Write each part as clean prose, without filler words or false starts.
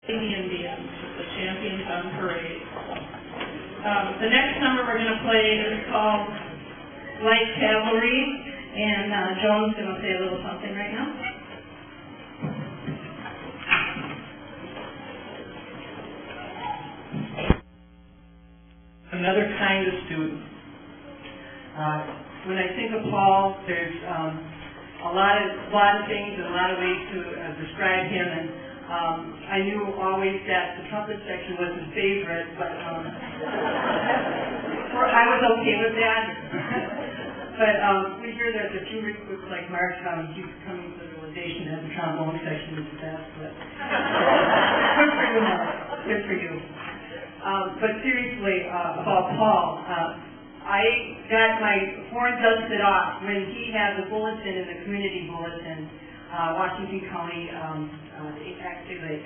The Indians, the Champions on Parade. The next number we're going to play is called Like Calvary, and Joan's going to say a little something right now. Another kind of student. When I think of Paul, there's a lot of things and a lot of ways to describe him, and I knew always that the trumpet section was his favorite, but I was okay with that. But we hear that the few recruits like Mark, he's coming to the realization that the trombone section is the best. But good for you, Mark. Good for you. But seriously, about Paul, I got my horn dusted off when he had the bulletin in the community bulletin, Washington County, actually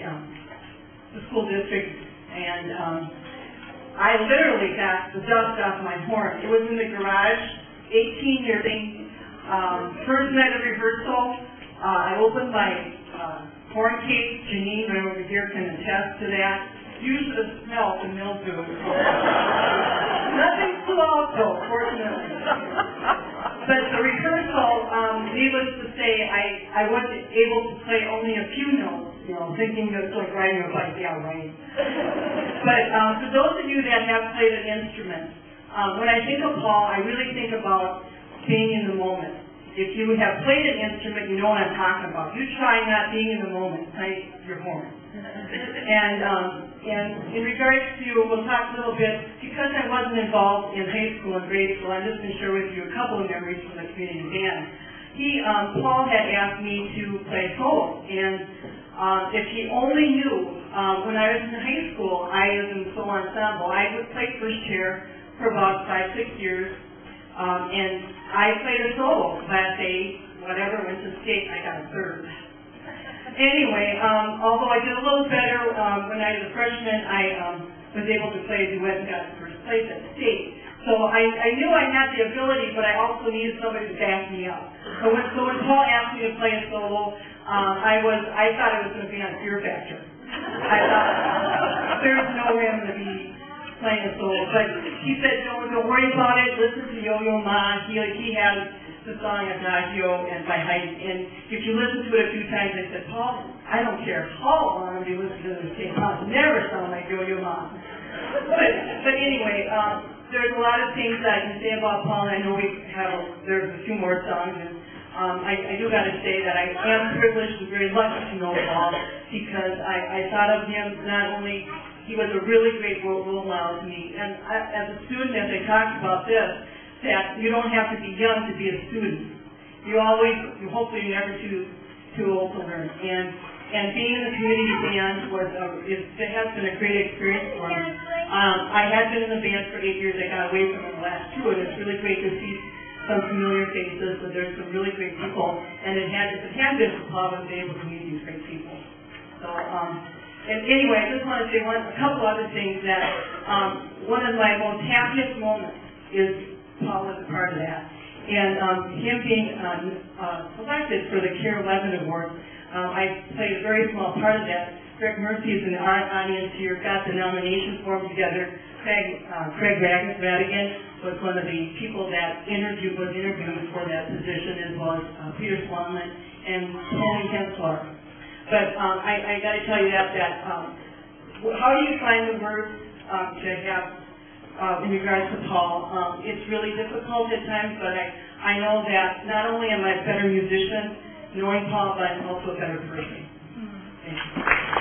the school district, and I literally got the dust off my horn. It was in the garage, 18-year thing. First night of rehearsal, I opened my horn case. Janine, right over here, can attest to that. You should have smelled the mildew. Nothing flew out though, fortunately. But the rehearsal, needless to say, I wasn't able to play only a few notes, thinking it was like riding a bike, yeah, right. But for those of you that have played an instrument, when I think of Paul, I really think about being in the moment. If you have played an instrument, you know what I'm talking about. You try not being in the moment, play your horn. And in regards to, we'll talk a little bit, because I wasn't involved in high school and grade school, I'm just going to share with you a couple of memories from the community band. Paul had asked me to play solo, and if he only knew, when I was in high school, I was in solo ensemble. I would play first chair for about 5-6 years, and I played a solo, class A, whatever, went to state, I got a third. Anyway, although I did a little better when I was a freshman, I was able to play a duet and got first place at state. So I knew I had the ability, but I also needed somebody to back me up. So when Paul asked me to play a solo, I thought I was going to be on Fear Factor. I thought, there's no way I'm going to be playing a solo. But he said, don't worry about it. Listen to Yo-Yo Ma. He has the song Adagio and by Heidi. And if you listen to it a few times, I said, Paul, I don't care how long you listen to this tape, I'll never sound like Yo-Yo Ma. But anyway, there's a lot of things that I can say about Paul, and I know there's a few more songs. And I do got to say that I am privileged and very lucky to know Paul, because I thought of him not only, he was a really great role model to me. And as a student, as I talked about this, that you don't have to be young to be a student. You hopefully you're never too old to learn. And being in the community band it has been a great experience for me. I had been in the band for 8 years. I got away from it the last 2, and it's really great to see some familiar faces, but there's some really great people. And if it had been for Paul, I would be able to meet these great people. So, and anyway, I just want to say a couple other things that one of my most happiest moments is Paul was a part of that. And him being selected for the Care 11 Award, I played a very small part of that. Greg Murphy is in the audience here, got the nomination form together. Craig Radigan was one of the people that was interviewed for that position, as well as Peter Swanman and Tony Hensler. But I got to tell you that how do you find the words to have in regards to Paul? It's really difficult at times, but I know that not only am I a better musician knowing Paul, but I'm also a better person. Thank you.